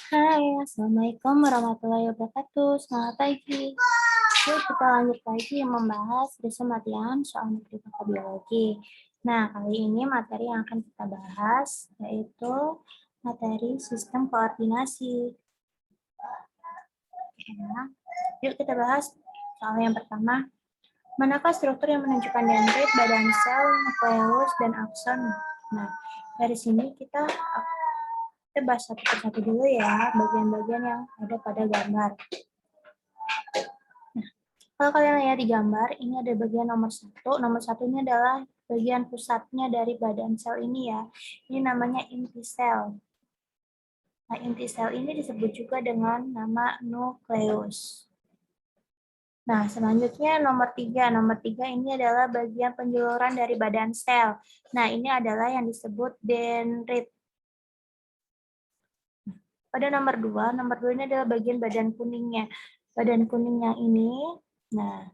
Hai, Assalamualaikum warahmatullahi wabarakatuh. Selamat pagi. Yuk kita lanjut lagi membahas latihan soal matematika biologi. Nah, kali ini materi yang akan kita bahas yaitu materi sistem koordinasi. Ya. Yuk kita bahas soal yang pertama. Manakah struktur yang menunjukkan dendrit, badan sel, nukleus, dan akson? Nah, dari sini kita bahas satu persatu dulu ya, bagian-bagian yang ada pada gambar. Kalau kalian lihat di gambar, ini ada bagian nomor satu. Nomor satu ini adalah bagian pusatnya dari badan sel ini ya. Ini namanya inti sel. Nah, inti sel ini disebut juga dengan nama nukleus. Nah, selanjutnya nomor tiga. Nomor tiga ini adalah bagian penjaluran dari badan sel. Nah, ini adalah yang disebut dendrit. Pada nomor dua ini adalah bagian badan kuningnya. Badan kuning yang ini, nah,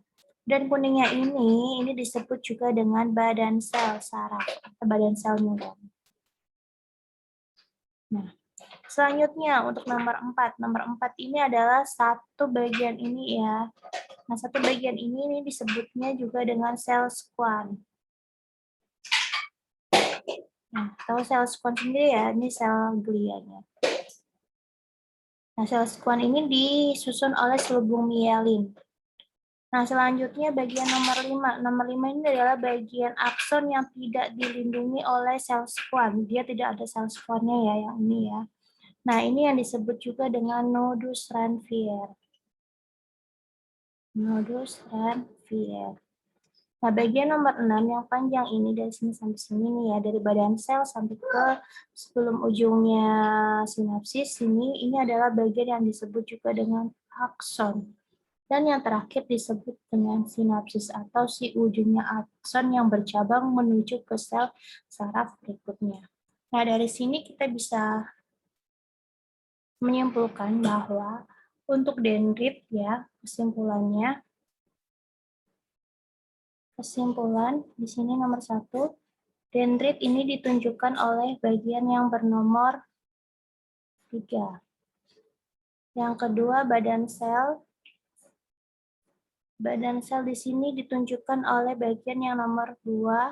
dan kuningnya ini disebut juga dengan badan sel saraf atau badan sel neuron. Nah, selanjutnya untuk nomor 4. Nomor 4 ini adalah satu bagian ini ya. Nah, satu bagian ini disebutnya juga dengan sel squam. Nah, tahu sel squam sendiri ya, ini sel glianya. Nah, sel squam ini disusun oleh selubung mielin. Nah, selanjutnya bagian nomor 5. Nomor 5 ini adalah bagian akson yang tidak dilindungi oleh sel squam. Dia tidak ada sel squamnya ya, yang ini ya. Nah, ini yang disebut juga dengan nodus Ranvier. Nodus Ranvier. Nah, bagian nomor 6 yang panjang ini dari sini sampai sini nih ya, dari badan sel sampai ke sebelum ujungnya sinapsis ini adalah bagian yang disebut juga dengan akson. Dan yang terakhir disebut dengan sinapsis atau si ujungnya akson yang bercabang menuju ke sel saraf berikutnya. Nah, dari sini kita bisa menyimpulkan bahwa untuk dendrit ya, kesimpulan di sini nomor 1, dendrit ini ditunjukkan oleh bagian yang bernomor 3. Yang kedua, badan sel di sini ditunjukkan oleh bagian yang nomor 2.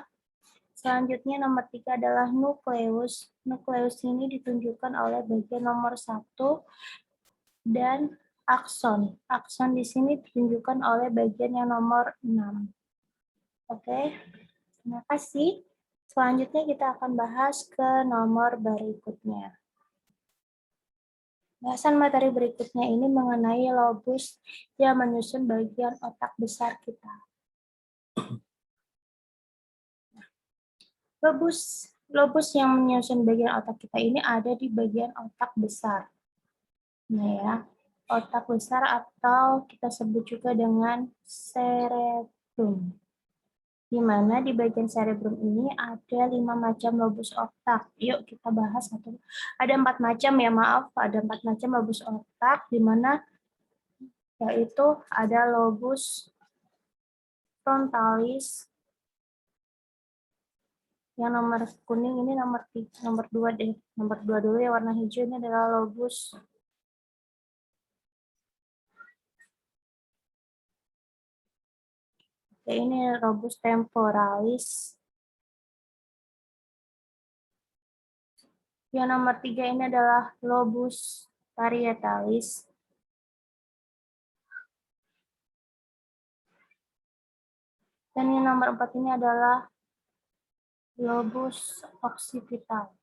Selanjutnya nomor 3 adalah nukleus. Nukleus ini ditunjukkan oleh bagian nomor 1 dan akson. Akson di sini ditunjukkan oleh bagian yang nomor 6. Oke, terima kasih. Selanjutnya kita akan bahas ke nomor berikutnya. Bahasan materi berikutnya ini mengenai lobus yang menyusun bagian otak besar kita. Lobus yang menyusun bagian otak kita ini ada di bagian otak besar. Nah ya, otak besar atau kita sebut juga dengan cerebrum. Di mana di bagian cerebrum ini ada 5 macam lobus otak. Yuk kita bahas satu. Ada 4 macam ya, maaf. Ada 4 macam lobus otak, di mana yaitu ada lobus frontalis, yang nomor kuning ini nomor 2 deh. Nomor 2 dulu ya, warna hijau ini adalah lobus ini lobus temporalis. Yang nomor 3 ini adalah lobus parietalis. Dan yang nomor 4 ini adalah lobus occipital.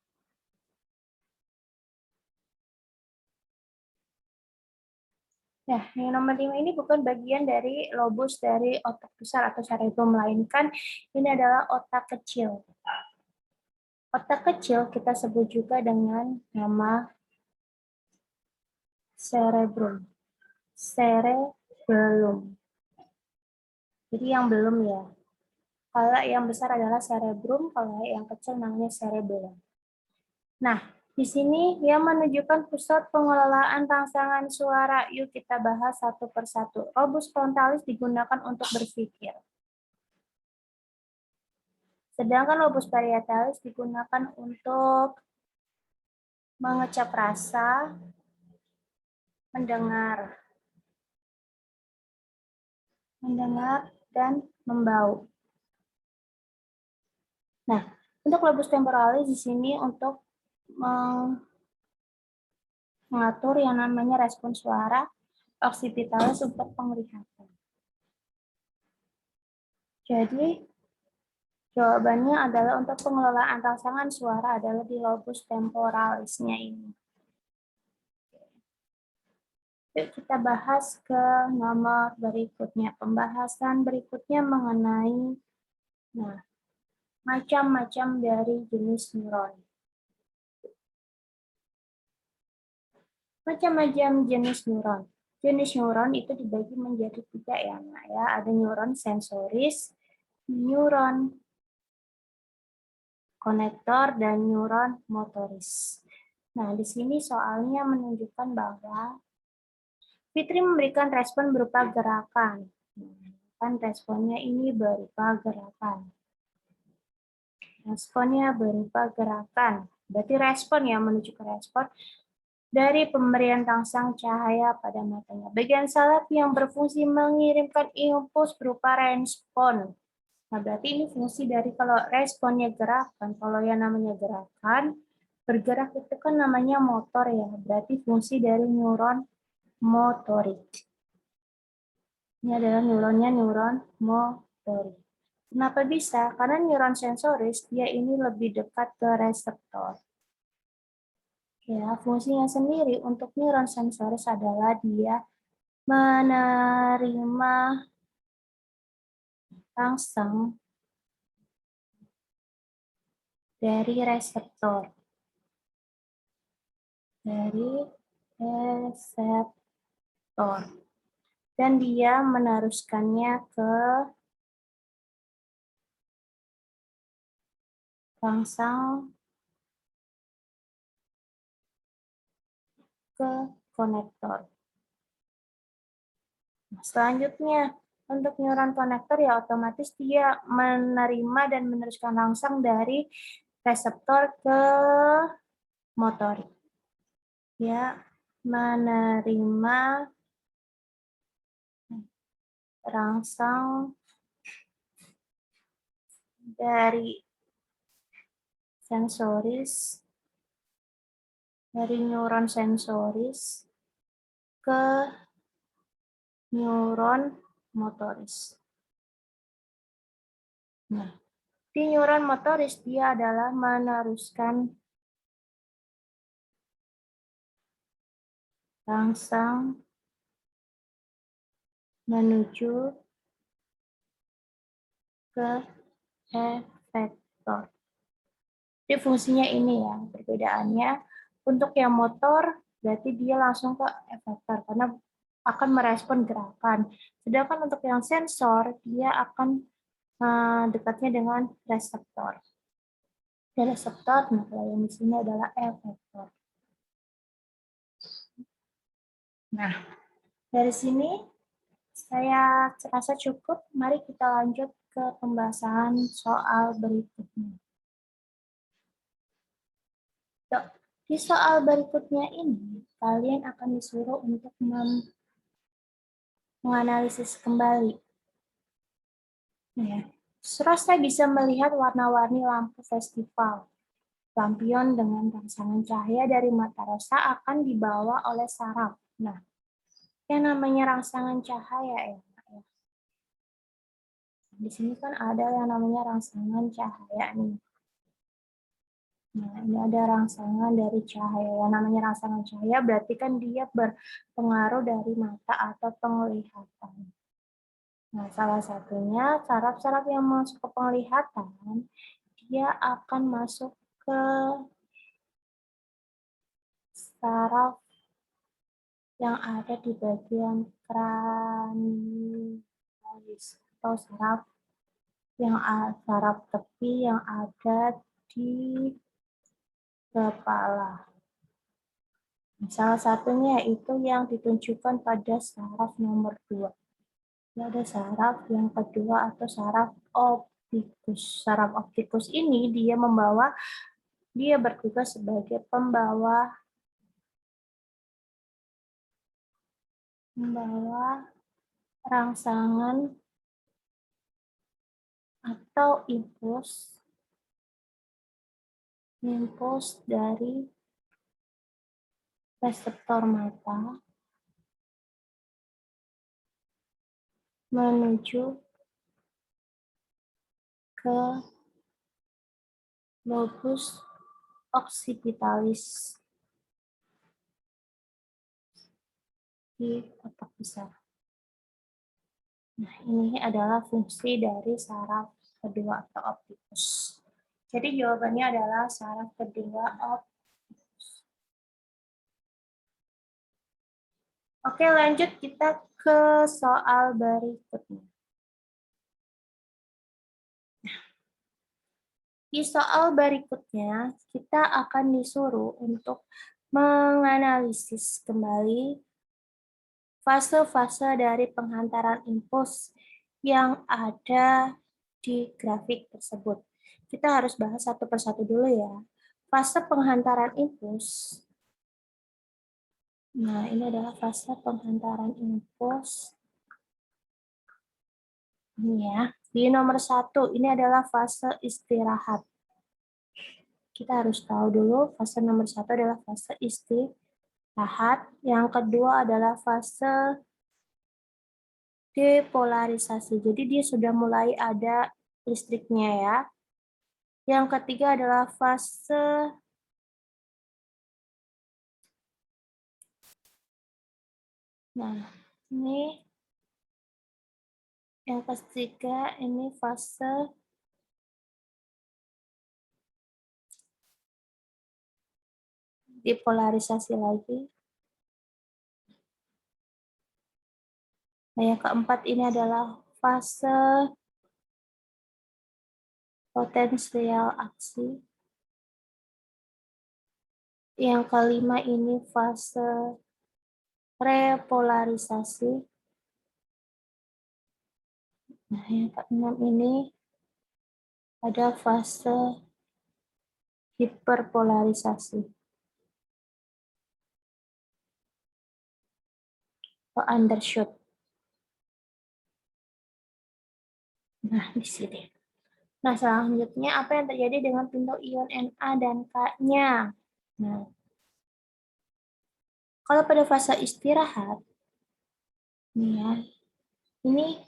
Nah, yang nomor 5 ini bukan bagian dari lobus dari otak besar atau cerebrum, melainkan ini adalah otak kecil. Otak kecil kita sebut juga dengan nama cerebrum. Cerebellum. Jadi yang belum ya. Kalau yang besar adalah cerebrum, kalau yang kecil namanya cerebellum. Nah, di sini yang menunjukkan pusat pengelolaan rangsangan suara. Yuk kita bahas satu persatu. Lobus frontalis digunakan untuk berpikir. Sedangkan lobus parietalis digunakan untuk mengecap rasa, mendengar, dan membau. Nah, untuk lobus temporalis di sini untuk mengatur yang namanya respon suara, oksipitalis untuk penglihatan. Jadi, jawabannya adalah untuk pengelolaan rangsangan suara adalah di lobus temporalisnya ini. Yuk kita bahas ke nomor berikutnya. Pembahasan berikutnya mengenai macam-macam dari jenis neuron. Macam-macam jenis neuron. Jenis neuron itu dibagi menjadi 3 ya, Nak, ya. Ada neuron sensoris, neuron konektor, dan neuron motoris. Nah, di sini soalnya menunjukkan bahwa Fitri memberikan respon berupa gerakan. Kan responnya ini berupa gerakan. Responnya berupa gerakan. Berarti respon yang menuju ke respon dari pemberian rangsang cahaya pada matanya. Bagian salap yang berfungsi mengirimkan impuls berupa respon. Nah, berarti ini fungsi dari kalau responnya gerakan. Kalau yang namanya gerakan, bergerak itu kan namanya motor ya. Berarti fungsi dari neuron motorik. Ini adalah neuronnya neuron motorik. Kenapa bisa? Karena neuron sensoris, dia ini lebih dekat ke reseptor. Ya, fungsinya sendiri untuk neuron sensoris adalah dia menerima rangsang dari reseptor. Dan dia meneruskannya ke rangsang ke konektor. Selanjutnya, untuk neuron konektor ya otomatis dia menerima dan meneruskan rangsang dari reseptor ke motorik. Ya, menerima rangsang dari sensoris, dari neuron sensoris ke neuron motoris. Nah, di neuron motoris dia adalah meneruskan rangsang menuju ke efektor. Jadi fungsinya ini ya, perbedaannya. Untuk yang motor, berarti dia langsung ke efektor, karena akan merespon gerakan. Sedangkan untuk yang sensor, dia akan dekatnya dengan reseptor. Reseptor, nah kalau yang di sini adalah efektor. Nah, dari sini saya rasa cukup. Mari kita lanjut ke pembahasan soal berikutnya. Di soal berikutnya ini, kalian akan disuruh untuk menganalisis kembali. Ya. Serasa bisa melihat warna-warni lampu festival. Lampion dengan rangsangan cahaya dari mata rosa akan dibawa oleh saraf. Nah, yang namanya rangsangan cahaya ya. Di sini kan ada yang namanya rangsangan cahaya nih. Nah, ini ada rangsangan dari cahaya. Yang namanya rangsangan cahaya berarti kan dia berpengaruh dari mata atau penglihatan. Nah, salah satunya saraf-saraf yang masuk ke penglihatan, dia akan masuk ke saraf yang ada di bagian kraniolis atau saraf tepi yang ada di kepala. Salah satunya itu yang ditunjukkan pada saraf nomor 2. Ada saraf yang kedua atau saraf optikus. Saraf optikus ini dia bertugas sebagai pembawa membawa rangsangan atau impuls dari reseptor mata menuju ke lobus occipitalis di otak besar. Nah, ini adalah fungsi dari saraf kedua atau optikus. Jadi jawabannya adalah saraf kedua optikus. Oke, lanjut kita ke soal berikutnya. Di soal berikutnya, kita akan disuruh untuk menganalisis kembali fase-fase dari penghantaran impuls yang ada di grafik tersebut. Kita harus bahas satu persatu dulu ya. Fase penghantaran impuls. Nah, ini adalah fase penghantaran impuls. Ini ya. Di nomor 1, ini adalah fase istirahat. Kita harus tahu dulu, fase nomor 1 adalah fase istirahat. Yang kedua adalah fase depolarisasi. Jadi dia sudah mulai ada listriknya ya. Yang ketiga adalah fase ini yang ketiga ini fase depolarisasi lagi. Nah, yang keempat ini adalah fase potensial aksi. Yang kelima ini fase repolarisasi. Nah, yang keenam ini ada fase hiperpolarisasi atau undershoot. Nah, di sini. Nah, selanjutnya apa yang terjadi dengan pintu ion Na dan K-nya? Nah, kalau pada fase istirahat, nih ya, ini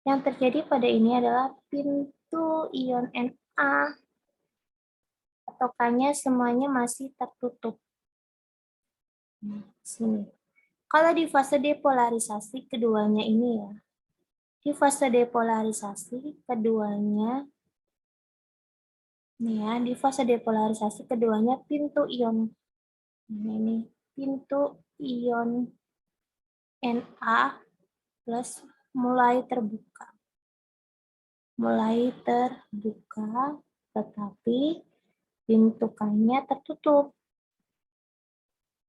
yang terjadi pada ini adalah pintu ion Na atau K-nya semuanya masih tertutup. Nah, sini. Kalau di fase depolarisasi keduanya ini ya, di fase depolarisasi keduanya, nih ya, di fase depolarisasi keduanya pintu ion, ini pintu ion Na plus mulai terbuka. Mulai terbuka, tetapi pintu K-nya tertutup.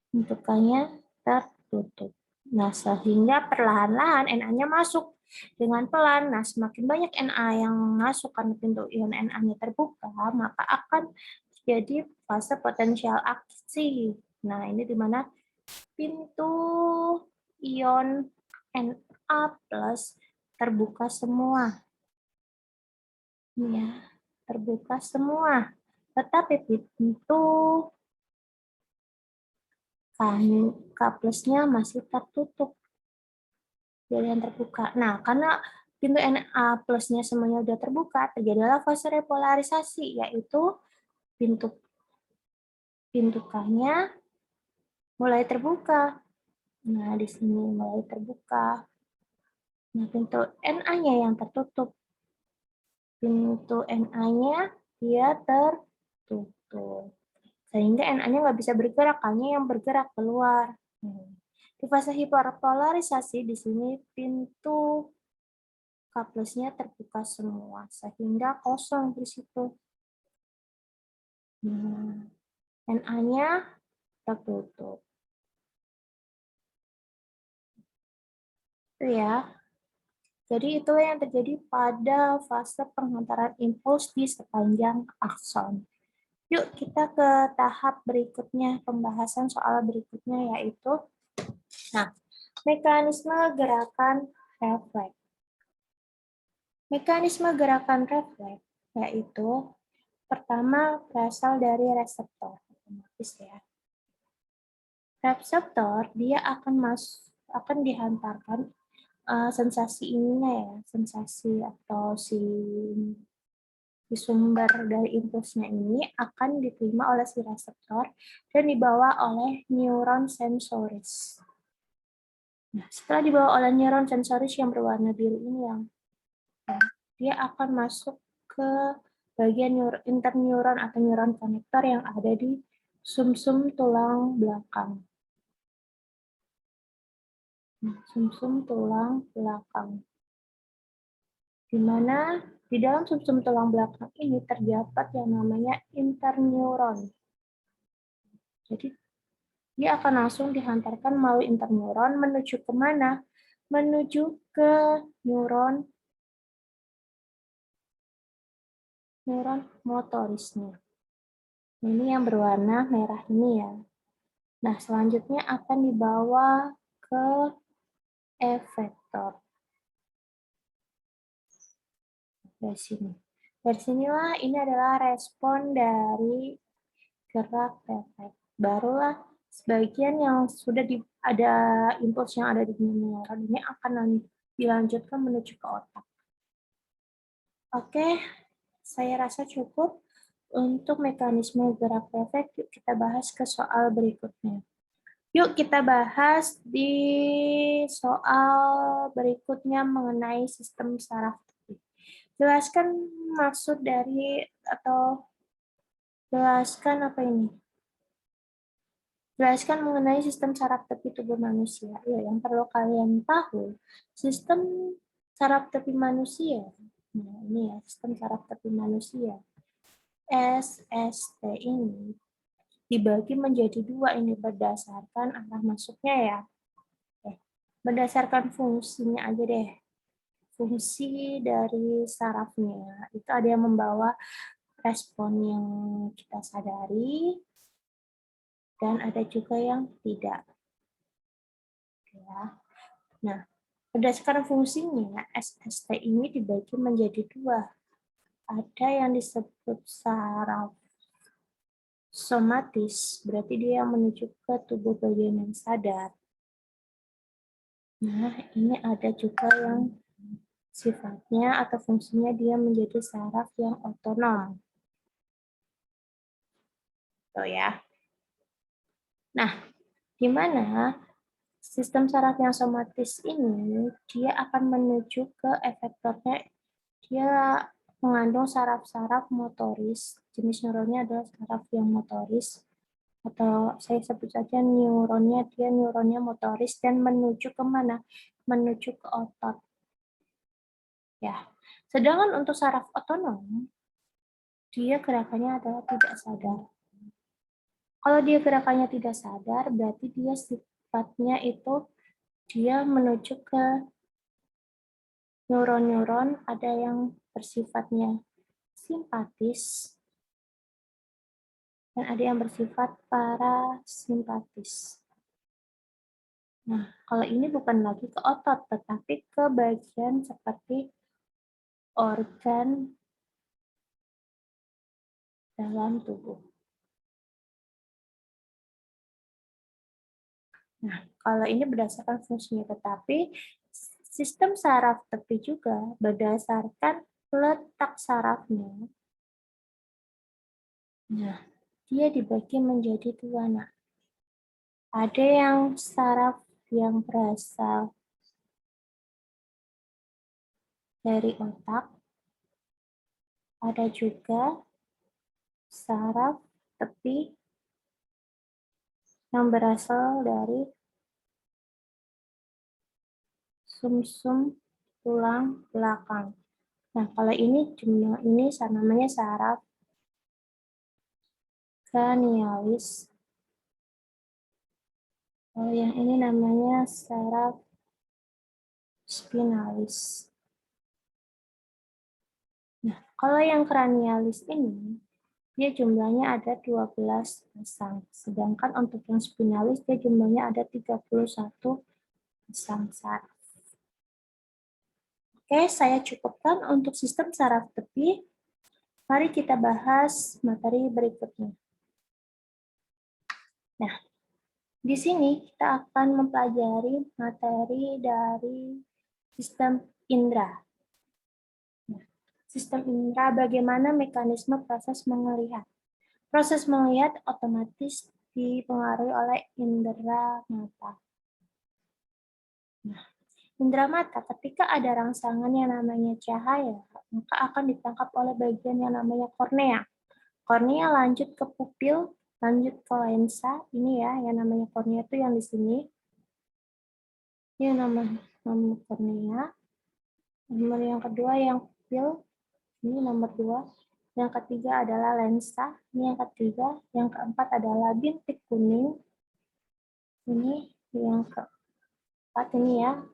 Pintu K-nya tertutup. Nah, sehingga perlahan-lahan Na-nya masuk dengan pelan. Nah, semakin banyak Na yang masuk karena pintu ion Na-nya terbuka, maka akan terjadi fase potensial aksi. Nah, ini di mana pintu ion Na plus terbuka semua. Ya, terbuka semua. Tetapi pintu K plusnya masih tertutup. Jadi yang terbuka. Nah, karena pintu Na plusnya semuanya sudah terbuka, terjadilah fase repolarisasi, yaitu pintu K-nya mulai terbuka. Nah, di sini mulai terbuka. Nah, pintu Na-nya yang tertutup. Pintu Na-nya dia tertutup. Sehingga Na-nya nggak bisa bergerak, K-nya yang bergerak keluar. Di fase hiperpolarisasi, di sini pintu K plusnya terbuka semua, sehingga kosong di situ. Na-nya tertutup. Itu ya. Jadi itu yang terjadi pada fase penghantaran impuls di sepanjang akson. Yuk kita ke tahap berikutnya, pembahasan soal berikutnya yaitu Nah, mekanisme gerakan refleks. Mekanisme gerakan refleks yaitu pertama berasal dari reseptor, otomatis ya. Reseptor dia akan dihantarkan sensasi ininya ya, sensasi atau si sumber dari impulsnya ini akan diterima oleh si reseptor dan dibawa oleh neuron sensoris. Nah, setelah dibawa oleh neuron sensoris yang berwarna biru ini dia akan masuk ke bagian interneuron atau neuron konektor yang ada di sumsum tulang belakang. Sumsum tulang belakang. Di mana di dalam sumsum tulang belakang ini terdapat yang namanya interneuron. Jadi dia akan langsung dihantarkan melalui interneuron menuju ke mana? Menuju ke neuron motorisnya. Ini yang berwarna merah ini ya. Nah, selanjutnya akan dibawa ke efektor. Dari sini. Dari sinilah ini adalah respon dari gerak refleks. Barulah sebagian yang sudah ada impuls yang ada di neuron ini akan dilanjutkan menuju ke otak. Oke, saya rasa cukup untuk mekanisme gerak refleks. Yuk kita bahas ke soal berikutnya. Yuk kita bahas di soal berikutnya mengenai sistem saraf. Jelaskan maksud dari atau jelaskan apa ini? Jelaskan mengenai sistem saraf tepi tubuh manusia. Ya, yang perlu kalian tahu, sistem saraf tepi manusia. Nah, ini ya, sistem saraf tepi manusia. SST ini dibagi menjadi dua ini berdasarkan arah masuknya ya. Berdasarkan fungsinya aja deh. Fungsi dari sarafnya itu ada yang membawa respon yang kita sadari dan ada juga yang tidak. Ya. Nah, berdasarkan fungsinya SST ini dibagi menjadi dua. Ada yang disebut saraf somatis, berarti dia menuju ke tubuh bagian yang sadar. Nah, ini ada juga yang sifatnya atau fungsinya dia menjadi saraf yang otonom. Tuh ya. Nah, di mana sistem saraf yang somatis ini dia akan menuju ke efektornya. Dia mengandung saraf-saraf motoris. Jenis neuronnya adalah saraf yang motoris atau saya sebut saja neuronnya motoris dan menuju ke mana? Menuju ke otot. Ya. Sedangkan untuk saraf otonom dia gerakannya adalah tidak sadar. Kalau dia gerakannya tidak sadar, berarti dia sifatnya itu dia menuju ke neuron-neuron, ada yang bersifatnya simpatis, dan ada yang bersifat parasimpatis. Nah, kalau ini bukan lagi ke otot, tetapi ke bagian seperti organ dalam tubuh. Nah, kalau ini berdasarkan fungsinya, tetapi sistem saraf tepi juga berdasarkan letak sarafnya. Nah, dia dibagi menjadi dua. Nah, ada yang saraf yang berasal dari otak, ada juga saraf tepi yang berasal dari sumsum tulang belakang. Nah, kalau ini namanya saraf cranialis. Kalau yang ini namanya saraf spinalis. Nah, kalau yang cranialis ini, dia jumlahnya ada 12 pasang. Sedangkan untuk yang spinalis, dia jumlahnya ada 31 pasang saraf. Oke, saya cukupkan untuk sistem saraf tepi. Mari kita bahas materi berikutnya. Nah, di sini kita akan mempelajari materi dari sistem indera. Nah, sistem indera bagaimana mekanisme proses melihat. Proses melihat otomatis dipengaruhi oleh indera mata. Nah, indera mata ketika ada rangsangan yang namanya cahaya, maka akan ditangkap oleh bagian yang namanya kornea. Kornea lanjut ke pupil, lanjut ke lensa. Ini ya, yang namanya kornea itu yang di sini. Ini namanya kornea. Nomor yang kedua yang pupil, ini nomor 2. Yang ketiga adalah lensa. Ini yang ketiga. Yang keempat adalah bintik kuning. Ini yang keempat ini ya,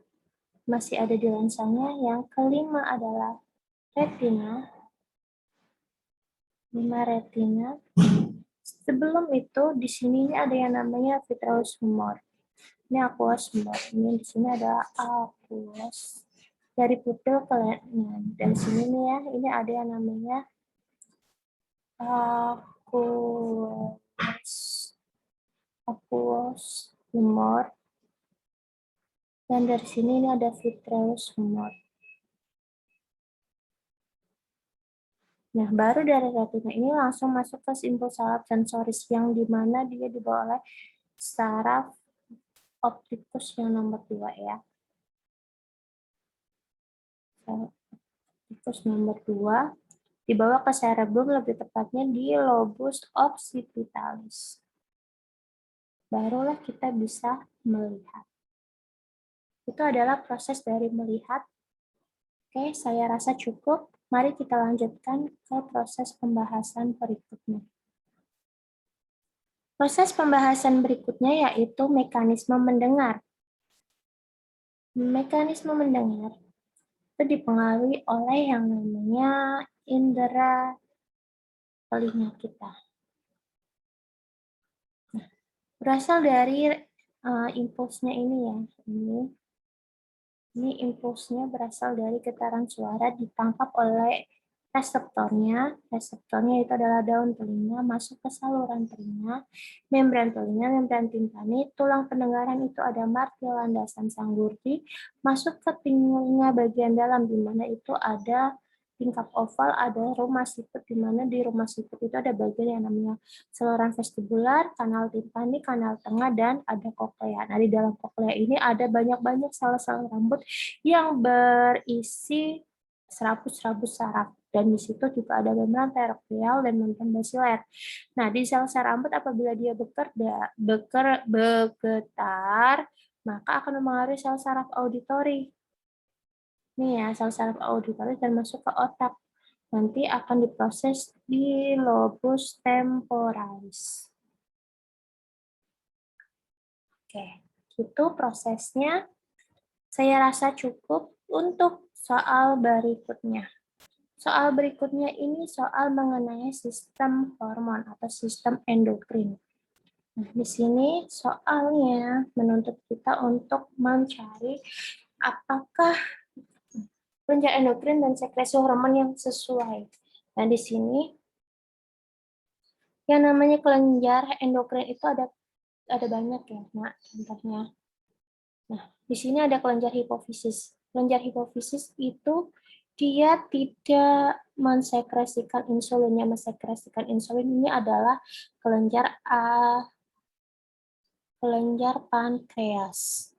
masih ada di lensanya. Yang kelima adalah retina. 5 retina. Sebelum itu di sini ada yang namanya vitreous humor. Ini aqueous humor. Ini di sini ada aqueous. Dari pupil ke lensa. Dan sini nih ya, ini ada yang namanya aqueous humor. Dan dari sini ini ada vitreous humor. Nah, baru dari retina ini langsung masuk ke simpul saraf sensoris yang dimana dia dibawa oleh saraf optikus yang nomor 2 ya. Saraf optikus nomor 2 dibawa ke cerebrum, lebih tepatnya di lobus occipitalis. Barulah kita bisa melihat. Itu adalah proses dari melihat. Oke, saya rasa cukup. Mari kita lanjutkan ke proses pembahasan berikutnya. Proses pembahasan berikutnya yaitu mekanisme mendengar. Mekanisme mendengar itu dipengaruhi oleh yang namanya indera telinga kita. Nah, berasal dari impulsnya ini ya. Ini impulsnya berasal dari getaran suara ditangkap oleh reseptornya. Reseptornya itu adalah daun telinga, masuk ke saluran telinga, membran timpani, tulang pendengaran itu ada martil landasan sanggurdi, masuk ke telinga bagian dalam, di mana itu ada tingkap oval, ada rumah siput, di mana di rumah siput itu ada bagian yang namanya saluran vestibular, kanal timpani, kanal tengah, dan ada koklea. Nah, di dalam koklea ini ada banyak-banyak sel-sel rambut yang berisi serabut-serabut saraf. Dan di situ juga ada membran perokleal dan membran basiler. Nah, di sel-sel rambut apabila dia bergetar, maka akan mempengaruhi sel saraf auditori. Nih ya, sel saraf auditori dan masuk ke otak. Nanti akan diproses di lobus temporalis. Oke, itu prosesnya. Saya rasa cukup untuk soal berikutnya. Soal berikutnya ini soal mengenai sistem hormon atau sistem endokrin. Nah, di sini soalnya menuntut kita untuk mencari apakah kelenjar endokrin dan sekresi hormon yang sesuai. Nah, di sini yang namanya kelenjar endokrin itu ada banyak ya, nah, contohnya. Nah, di sini ada kelenjar hipofisis. Kelenjar hipofisis itu dia tidak mensekresikan insulin. Yang mensekresikan insulin ini adalah kelenjar pankreas.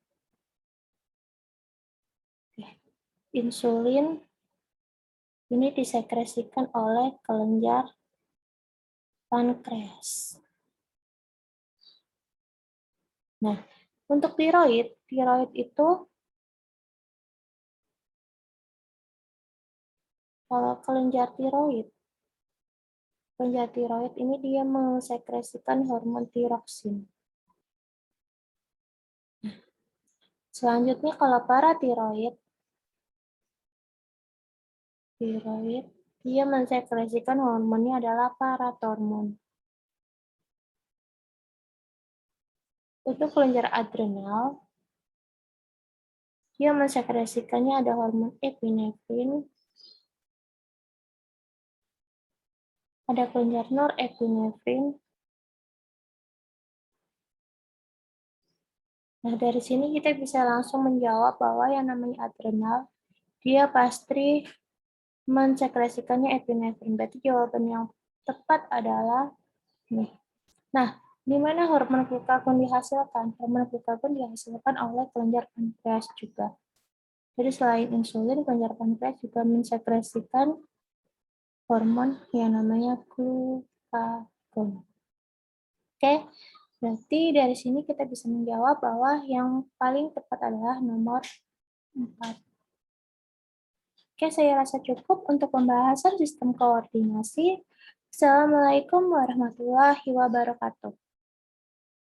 Insulin ini disekresikan oleh kelenjar pankreas. Nah, untuk tiroid itu kalau kelenjar tiroid ini dia mensekresikan hormon tiroksin. Selanjutnya kalau paratiroid, dia mensekresikan hormonnya adalah paratormon. Untuk kelenjar adrenal, Dia mensekresikannya ada hormon epinefrin, ada kelenjar norepinefrin. Nah, dari sini kita bisa langsung menjawab bahwa yang namanya adrenal, dia pasti mensekresikannya epinefrin. Berarti jawaban yang tepat adalah nih. Nah, di mana hormon glukagon dihasilkan? Hormon glukagon dihasilkan oleh kelenjar pankreas juga. Jadi selain insulin, kelenjar pankreas juga mensekresikan hormon yang namanya glukagon. Oke, berarti dari sini kita bisa menjawab bahwa yang paling tepat adalah nomor 4. Oke, saya rasa cukup untuk pembahasan sistem koordinasi. Assalamualaikum warahmatullahi wabarakatuh.